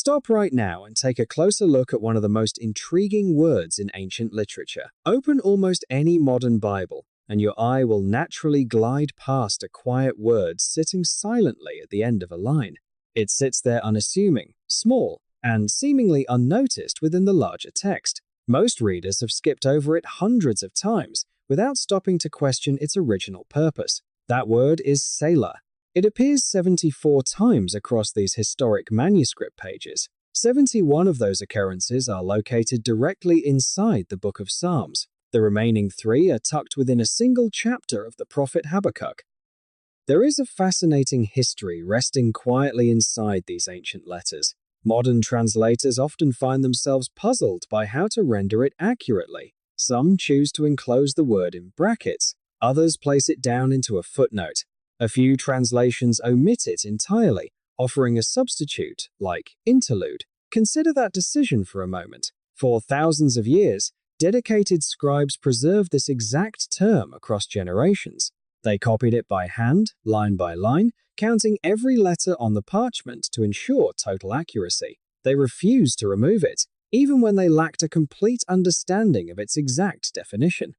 Stop right now and take a closer look at one of the most intriguing words in ancient literature. Open almost any modern Bible, and your eye will naturally glide past a quiet word sitting silently at the end of a line. It sits there unassuming, small, and seemingly unnoticed within the larger text. Most readers have skipped over it hundreds of times without stopping to question its original purpose. That word is Selah. It appears 74 times across these historic manuscript pages. 71 of those occurrences are located directly inside the Book of Psalms. The remaining 3 are tucked within a single chapter of the prophet Habakkuk. There is a fascinating history resting quietly inside these ancient letters. Modern translators often find themselves puzzled by how to render it accurately. Some choose to enclose the word in brackets, others place it down into a footnote. A few translations omit it entirely, offering a substitute, like interlude. Consider that decision for a moment. For thousands of years, dedicated scribes preserved this exact term across generations. They copied it by hand, line by line, counting every letter on the parchment to ensure total accuracy. They refused to remove it, even when they lacked a complete understanding of its exact definition.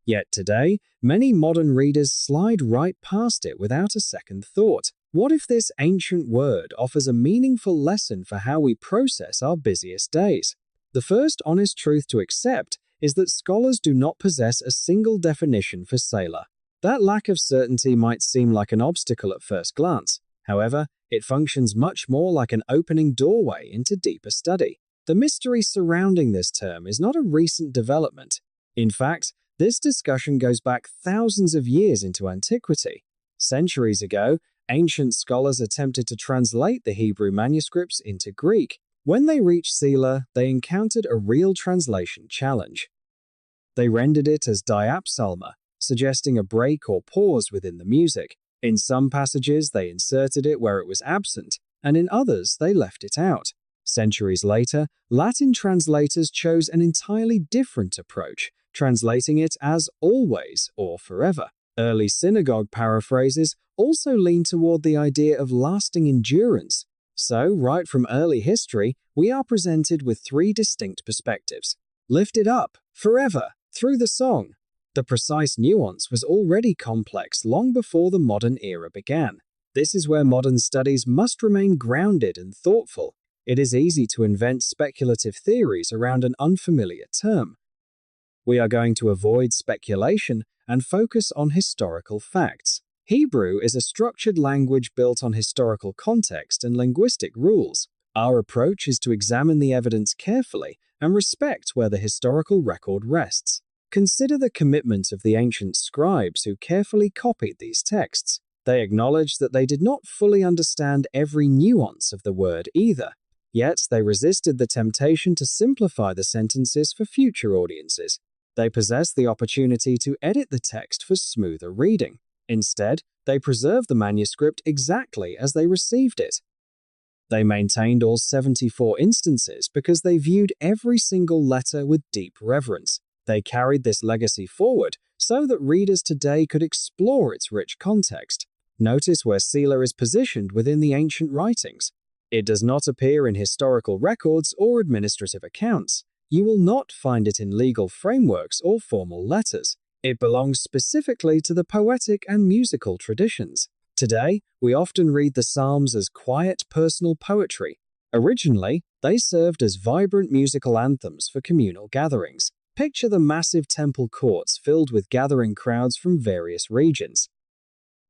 Yet today, many modern readers slide right past it without a second thought. What if this ancient word offers a meaningful lesson for how we process our busiest days? The first honest truth to accept is that scholars do not possess a single definition for Selah. That lack of certainty might seem like an obstacle at first glance. However, it functions much more like an opening doorway into deeper study. The mystery surrounding this term is not a recent development. In fact, this discussion goes back thousands of years into antiquity. Centuries ago, ancient scholars attempted to translate the Hebrew manuscripts into Greek. When they reached Selah, they encountered a real translation challenge. They rendered it as diapsalma, suggesting a break or pause within the music. In some passages, they inserted it where it was absent, and in others, they left it out. Centuries later, Latin translators chose an entirely different approach, translating it as always or forever. Early synagogue paraphrases also lean toward the idea of lasting endurance. So, right from early history, we are presented with 3 distinct perspectives. Lifted up, forever, through the song. The precise nuance was already complex long before the modern era began. This is where modern studies must remain grounded and thoughtful. It is easy to invent speculative theories around an unfamiliar term. We are going to avoid speculation and focus on historical facts. Hebrew is a structured language built on historical context and linguistic rules. Our approach is to examine the evidence carefully and respect where the historical record rests. Consider the commitment of the ancient scribes who carefully copied these texts. They acknowledged that they did not fully understand every nuance of the word either. Yet they resisted the temptation to simplify the sentences for future audiences. They possessed the opportunity to edit the text for smoother reading. Instead, they preserved the manuscript exactly as they received it. They maintained all 74 instances because they viewed every single letter with deep reverence. They carried this legacy forward so that readers today could explore its rich context. Notice where Selah is positioned within the ancient writings. It does not appear in historical records or administrative accounts. You will not find it in legal frameworks or formal letters. It belongs specifically to the poetic and musical traditions. Today, we often read the Psalms as quiet personal poetry. Originally, they served as vibrant musical anthems for communal gatherings. Picture the massive temple courts filled with gathering crowds from various regions.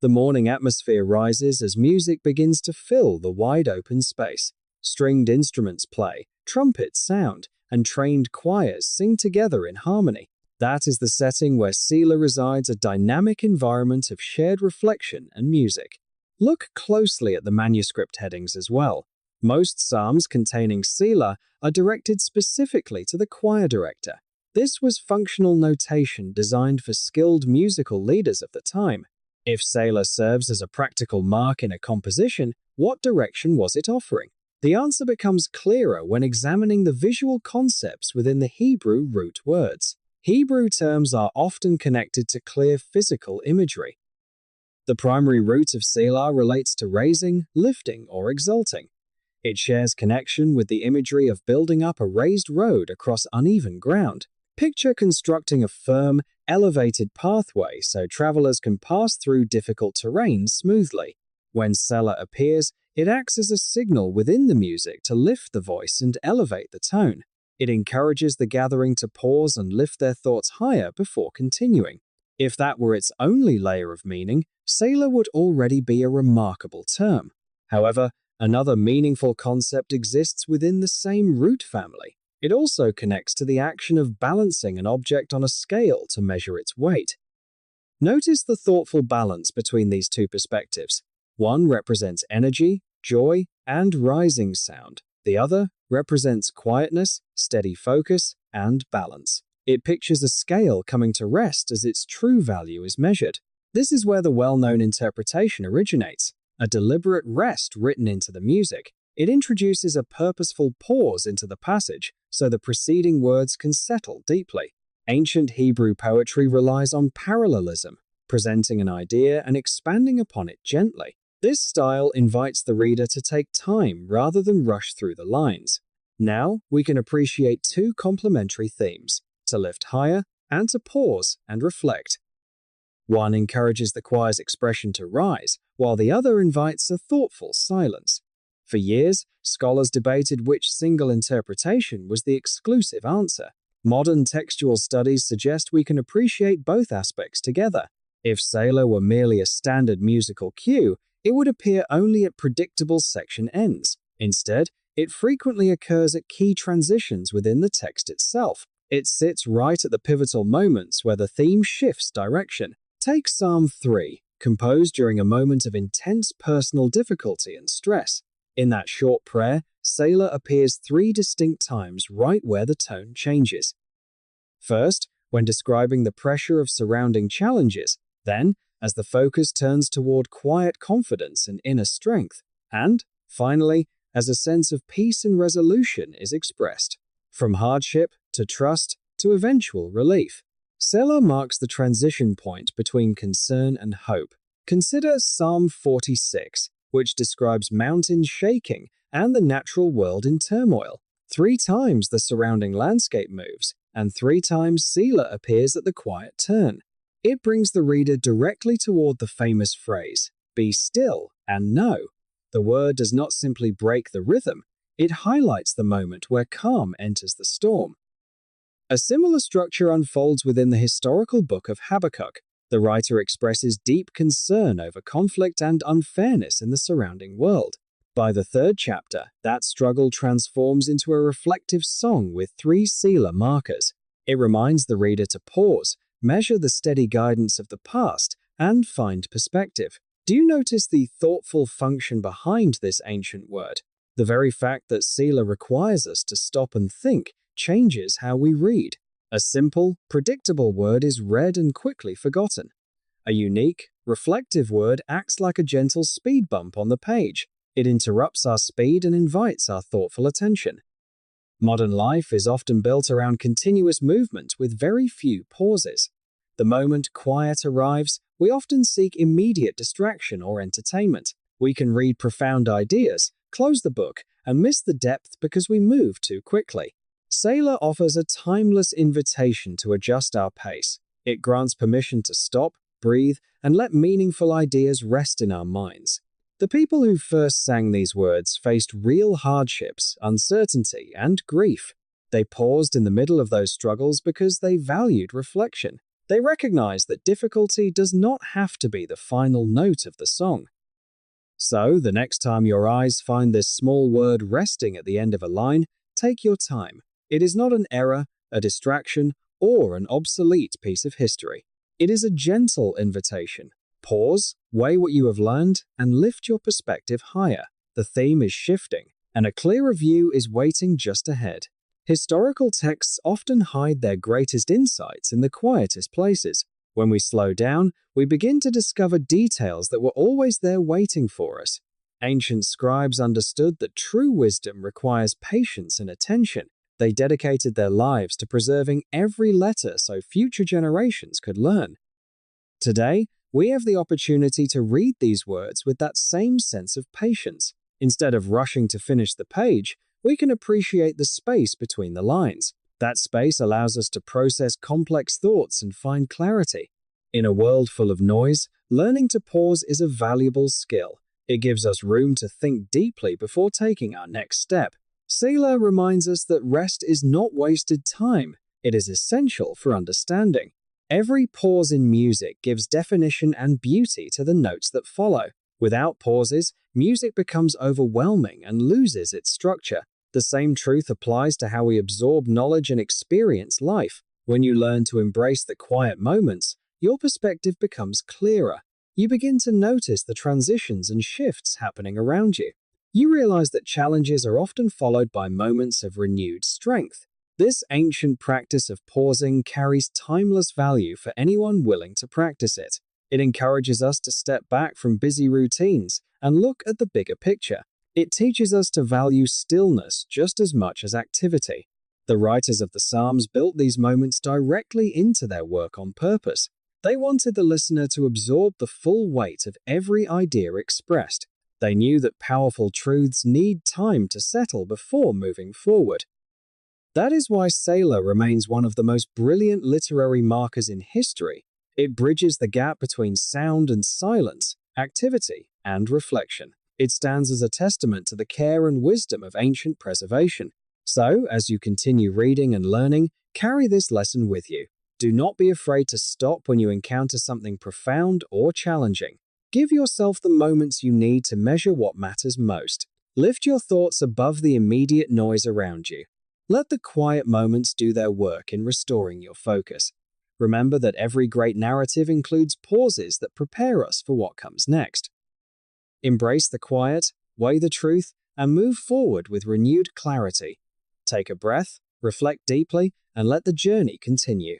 The morning atmosphere rises as music begins to fill the wide open space. Stringed instruments play, trumpets sound, and trained choirs sing together in harmony. That is the setting where Selah resides, a dynamic environment of shared reflection and music. Look closely at the manuscript headings as well. Most psalms containing Selah are directed specifically to the choir director. This was functional notation designed for skilled musical leaders of the time. If Selah serves as a practical mark in a composition, what direction was it offering? The answer becomes clearer when examining the visual concepts within the Hebrew root words. Hebrew terms are often connected to clear physical imagery. The primary root of Selah relates to raising, lifting, or exalting. It shares connection with the imagery of building up a raised road across uneven ground. Picture constructing a firm, elevated pathway so travelers can pass through difficult terrain smoothly. When Selah appears, it acts as a signal within the music to lift the voice and elevate the tone. It encourages the gathering to pause and lift their thoughts higher before continuing. If that were its only layer of meaning, Selah would already be a remarkable term. However, another meaningful concept exists within the same root family. It also connects to the action of balancing an object on a scale to measure its weight. Notice the thoughtful balance between these two perspectives. One represents energy, joy, and rising sound. The other represents quietness, steady focus, and balance. It pictures a scale coming to rest as its true value is measured. This is where the well-known interpretation originates, a deliberate rest written into the music. It introduces a purposeful pause into the passage so the preceding words can settle deeply. Ancient Hebrew poetry relies on parallelism, presenting an idea and expanding upon it gently. This style invites the reader to take time rather than rush through the lines. Now we can appreciate two complementary themes, to lift higher and to pause and reflect. One encourages the choir's expression to rise, while the other invites a thoughtful silence. For years, scholars debated which single interpretation was the exclusive answer. Modern textual studies suggest we can appreciate both aspects together. If Selah were merely a standard musical cue, it would appear only at predictable section ends. Instead, it frequently occurs at key transitions within the text itself. It sits right at the pivotal moments where the theme shifts direction. Take Psalm 3, composed during a moment of intense personal difficulty and stress. In that short prayer, Selah appears 3 distinct times right where the tone changes. First, when describing the pressure of surrounding challenges, then, as the focus turns toward quiet confidence and inner strength, and, finally, as a sense of peace and resolution is expressed. From hardship to trust to eventual relief, Selah marks the transition point between concern and hope. Consider Psalm 46, which describes mountains shaking and the natural world in turmoil. 3 times the surrounding landscape moves, and 3 times Selah appears at the quiet turn. It brings the reader directly toward the famous phrase, "Be still and know." The word does not simply break the rhythm, it highlights the moment where calm enters the storm. A similar structure unfolds within the historical book of Habakkuk. The writer expresses deep concern over conflict and unfairness in the surrounding world. By the 3rd chapter, that struggle transforms into a reflective song with 3 Selah markers. It reminds the reader to pause, measure the steady guidance of the past, and find perspective. Do you notice the thoughtful function behind this ancient word? The very fact that Selah requires us to stop and think changes how we read. A simple, predictable word is read and quickly forgotten. A unique, reflective word acts like a gentle speed bump on the page. It interrupts our speed and invites our thoughtful attention. Modern life is often built around continuous movement with very few pauses. The moment quiet arrives, we often seek immediate distraction or entertainment. We can read profound ideas, close the book, and miss the depth because we move too quickly. Selah offers a timeless invitation to adjust our pace. It grants permission to stop, breathe, and let meaningful ideas rest in our minds. The people who first sang these words faced real hardships, uncertainty, and grief. They paused in the middle of those struggles because they valued reflection. They recognized that difficulty does not have to be the final note of the song. So, the next time your eyes find this small word resting at the end of a line, take your time. It is not an error, a distraction, or an obsolete piece of history. It is a gentle invitation. Pause, weigh what you have learned, and lift your perspective higher. The theme is shifting, and a clearer view is waiting just ahead. Historical texts often hide their greatest insights in the quietest places. When we slow down, we begin to discover details that were always there waiting for us. Ancient scribes understood that true wisdom requires patience and attention. They dedicated their lives to preserving every letter so future generations could learn. Today, we have the opportunity to read these words with that same sense of patience. Instead of rushing to finish the page, we can appreciate the space between the lines. That space allows us to process complex thoughts and find clarity. In a world full of noise, learning to pause is a valuable skill. It gives us room to think deeply before taking our next step. Selah reminds us that rest is not wasted time. It is essential for understanding. Every pause in music gives definition and beauty to the notes that follow. Without pauses, music becomes overwhelming and loses its structure. The same truth applies to how we absorb knowledge and experience life. When you learn to embrace the quiet moments, your perspective becomes clearer. You begin to notice the transitions and shifts happening around you. You realize that challenges are often followed by moments of renewed strength. This ancient practice of pausing carries timeless value for anyone willing to practice it. It encourages us to step back from busy routines and look at the bigger picture. It teaches us to value stillness just as much as activity. The writers of the Psalms built these moments directly into their work on purpose. They wanted the listener to absorb the full weight of every idea expressed. They knew that powerful truths need time to settle before moving forward. That is why Selah remains one of the most brilliant literary markers in history. It bridges the gap between sound and silence, activity and reflection. It stands as a testament to the care and wisdom of ancient preservation. So, as you continue reading and learning, carry this lesson with you. Do not be afraid to stop when you encounter something profound or challenging. Give yourself the moments you need to measure what matters most. Lift your thoughts above the immediate noise around you. Let the quiet moments do their work in restoring your focus. Remember that every great narrative includes pauses that prepare us for what comes next. Embrace the quiet, weigh the truth, and move forward with renewed clarity. Take a breath, reflect deeply, and let the journey continue.